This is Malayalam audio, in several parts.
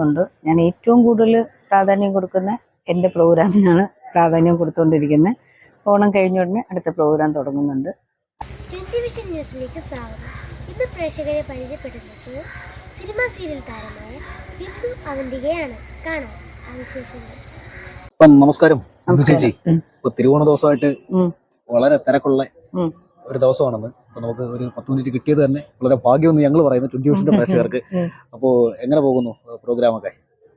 ഉണ്ട്. ഞാൻ ഏറ്റവും കൂടുതൽ പ്രാധാന്യം കൊടുക്കുന്ന എൻ്റെ പ്രോഗ്രാമിനാണ് പ്രാധാന്യം കൊടുത്തുകൊണ്ടിരിക്കുന്നത്. ഓണം കഴിഞ്ഞ ഉടനെ അടുത്ത പ്രോഗ്രാം തുടങ്ങുന്നുണ്ട്. ടെലിവിഷൻ ന്യൂസിലേക്ക് സ്വാഗതം. ഇന്ന് പ്രേക്ഷകരെ പരിചയപ്പെടുന്നത് സിനിമാ സീരിയൽ താരമായ ബിന്ദു അവന്തികയാണ്. കാണാം ആ വിശേഷങ്ങൾ. നമസ്കാരം ചേച്ചി. ഇപ്പൊ തിരുവോണ ദിവസമായിട്ട് വളരെ തിരക്കുള്ള ഒരു ദിവസമാണെന്ന്. അപ്പൊ നമുക്ക് ഒരു 10 മിനിറ്റ് കിട്ടിയത് തന്നെ വളരെ ഭാഗ്യമെന്ന് ഞങ്ങൾ പറയുന്നു ടെലിവിഷന്റെ പ്രേക്ഷകർക്ക്. അപ്പോ എങ്ങനെ പോകുന്നു പ്രോഗ്രാമൊക്കെ?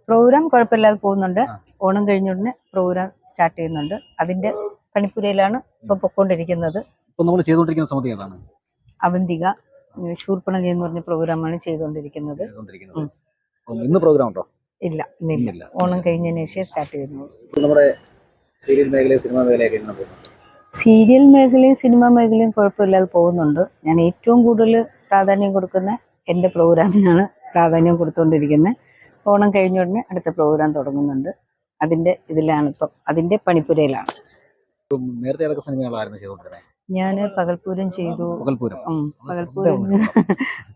പ്രോഗ്രാം കുഴപ്പമില്ലാതെ പോകുന്നുണ്ട്. ഓണം കഴിഞ്ഞ ഉടനെ പ്രോഗ്രാം സ്റ്റാർട്ട് ചെയ്യുന്നുണ്ട്. അതിന്റെ പണിപ്പുരയിലാണ് ഇപ്പൊ പൊക്കോണ്ടിരിക്കുന്നത്. ഇപ്പൊ നമ്മൾ ചെയ്തുകൊണ്ടിരിക്കുന്ന സമിതി ഏതാണ്? അവന്തിക ശൂർപ്പണക എന്ന് പറഞ്ഞ പ്രോഗ്രാമാണ് ചെയ്തുകൊണ്ടിരിക്കുന്നത്. ഇന്ന് പ്രോഗ്രാം ഉണ്ടോ? ഇല്ല, ഇന്നില്ല. ഓണം കഴിഞ്ഞതിന് ശേഷം സ്റ്റാർട്ട് ചെയ്യുന്നത്. നമ്മുടെ സീരിയൽ മേഖലയും സിനിമാ മേഖലയൊക്കെ എങ്ങനെ പോകുന്നു? സീരിയൽ മേഖലയും സിനിമാ മേഖലയും കുഴപ്പമില്ലാതെ പോകുന്നുണ്ട്. ഞാൻ ഏറ്റവും കൂടുതൽ പ്രാധാന്യം കൊടുക്കുന്ന എൻ്റെ പ്രോഗ്രാമിനാണ് പ്രാധാന്യം കൊടുത്തുകൊണ്ടിരിക്കുന്നത്. ഓണം കഴിഞ്ഞ ഉടനെ അടുത്ത പ്രോഗ്രാം തുടങ്ങുന്നുണ്ട്. അതിൻ്റെ ഇതിലാണ് ഇപ്പം, അതിൻ്റെ പണിപ്പുരയിലാണ്. നേരത്തെ ഏതൊക്കെ സിനിമകളായിരുന്നു ചെയ്തുകൊണ്ടിരുന്നത്? ഞാൻ പകൽപൂരം ചെയ്തു.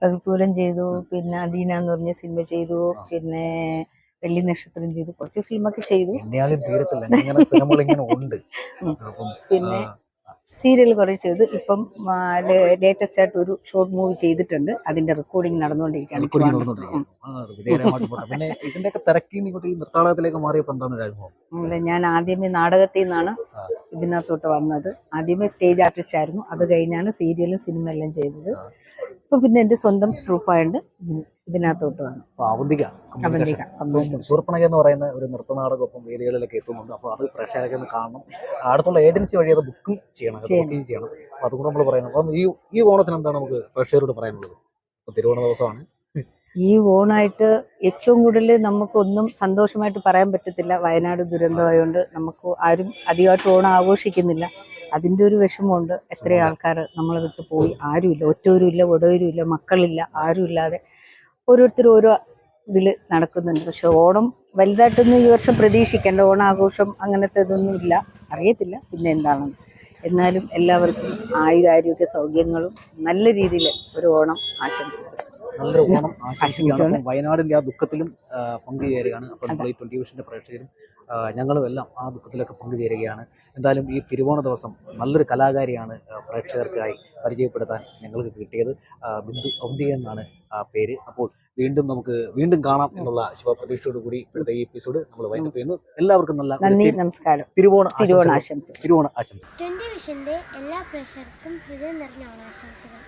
പകൽപൂരം ചെയ്തു. പിന്നെ അദീന എന്ന് പറഞ്ഞ സിനിമ ചെയ്തു. പിന്നെ വെള്ളി നക്ഷത്രം ചെയ്തു. കുറച്ച് ഫിലിമൊക്കെ ചെയ്തു. പിന്നെ സീരിയൽ കുറെ ചെയ്തു. ഇപ്പം ലേറ്റസ്റ്റ് ആയിട്ട് ഒരു ഷോർട്ട് മൂവി ചെയ്തിട്ടുണ്ട്. അതിന്റെ റെക്കോർഡിംഗ് നടന്നുകൊണ്ടിരിക്കുകയാണ്. ഞാൻ ആദ്യമേ നാടകത്തിൽ നിന്നാണ് ഇതിനകത്തോട്ട് വന്നത്. ആദ്യമേ സ്റ്റേജ് ആർട്ടിസ്റ്റ് ആയിരുന്നു. അത് കഴിഞ്ഞാണ് സീരിയലും സിനിമ എല്ലാം ചെയ്തത്. ഇപ്പൊ പിന്നെ എന്റെ സ്വന്തം ട്രൂപ്പായിട്ട് ഇതിനകത്തോട്ട് വന്നു. ശൂർപ്പണക എന്ന് പറയുന്ന ഒരു നൃത്തനാടകമൊപ്പം വേദികളിലൊക്കെ എത്തുന്നുണ്ട്. അപ്പോൾ അത് പ്രേക്ഷകരൊക്കെ ഒന്ന് കാണണം. അടുത്തുള്ള ഏജൻസി വഴി അത് ബുക്കിംഗ് ചെയ്യണം. അപ്പൊ അതുകൊണ്ട് നമ്മൾ പറയുന്നത്. അപ്പം ഈ ഓണത്തിന് എന്താണ് നമുക്ക് പ്രേക്ഷകരോട് പറയാനുള്ളത്? തിരുവോണ ദിവസമാണ്. ഈ ഓണായിട്ട് ഏറ്റവും കൂടുതൽ നമുക്കൊന്നും സന്തോഷമായിട്ട് പറയാൻ പറ്റത്തില്ല. വയനാട് ദുരന്തമായതുകൊണ്ട് നമുക്ക് ആരും അധികമായിട്ട് ഓണം ആഘോഷിക്കുന്നില്ല. അതിൻ്റെ ഒരു വിഷമമുണ്ട്. എത്ര ആൾക്കാർ നമ്മളെ വിട്ട് പോയി. ആരുമില്ല, ഒറ്റവരും ഇല്ല, ഒടവരും ഇല്ല, മക്കളില്ല, ആരും ഇല്ലാതെ ഓരോരുത്തരും ഓരോ ഇതിൽ നടക്കുന്നുണ്ട്. പക്ഷെ ഓണം വലുതായിട്ടൊന്നും ഈ വർഷം പ്രതീക്ഷിക്കേണ്ട. ഓണാഘോഷം അങ്ങനത്തെ ഇതൊന്നും ഇല്ല, അറിയത്തില്ല പിന്നെ എന്താണെന്ന്. എന്നാലും എല്ലാവർക്കും ആയുരാരോഗ്യ സൗഖ്യങ്ങളും നല്ല രീതിയിൽ ഒരു ഓണം ആശംസിക്കുന്നു. നല്ലൊരു ഓണം ആശംസിക്കുകയാണ്. വയനാടിന്റെ ആ ദുഃഖത്തിലും പങ്കുചേരുകയാണ്. അപ്പോൾ നമ്മൾ ഈ ടെലിവിഷന്റെ പ്രേക്ഷകരും ഞങ്ങളും എല്ലാം ആ ദുഃഖത്തിലൊക്കെ പങ്കുചേരുകയാണ്. എന്തായാലും ഈ തിരുവോണ ദിവസം നല്ലൊരു കലാകാരിയാണ് പ്രേക്ഷകർക്കായി പരിചയപ്പെടുത്താൻ ഞങ്ങൾക്ക് കിട്ടിയത്. ബിന്ദു അവന്തിക എന്നാണ് പേര്. അപ്പോൾ വീണ്ടും കാണാം എന്നുള്ള ശുഭപ്രതീക്ഷയോടുകൂടി ഇപ്പോഴത്തെ ഈ എപ്പിസോഡ് നമ്മൾ വൈൻഡപ്പ് ചെയ്യുന്നു. എല്ലാവർക്കും നന്ദി, നമസ്കാരം. തിരുവോണ ആശംസകൾ. ടെലിവിഷന്റെ എല്ലാ പ്രേക്ഷകർക്കും ഹൃദയം നിറഞ്ഞ ഓണാശംസകൾ.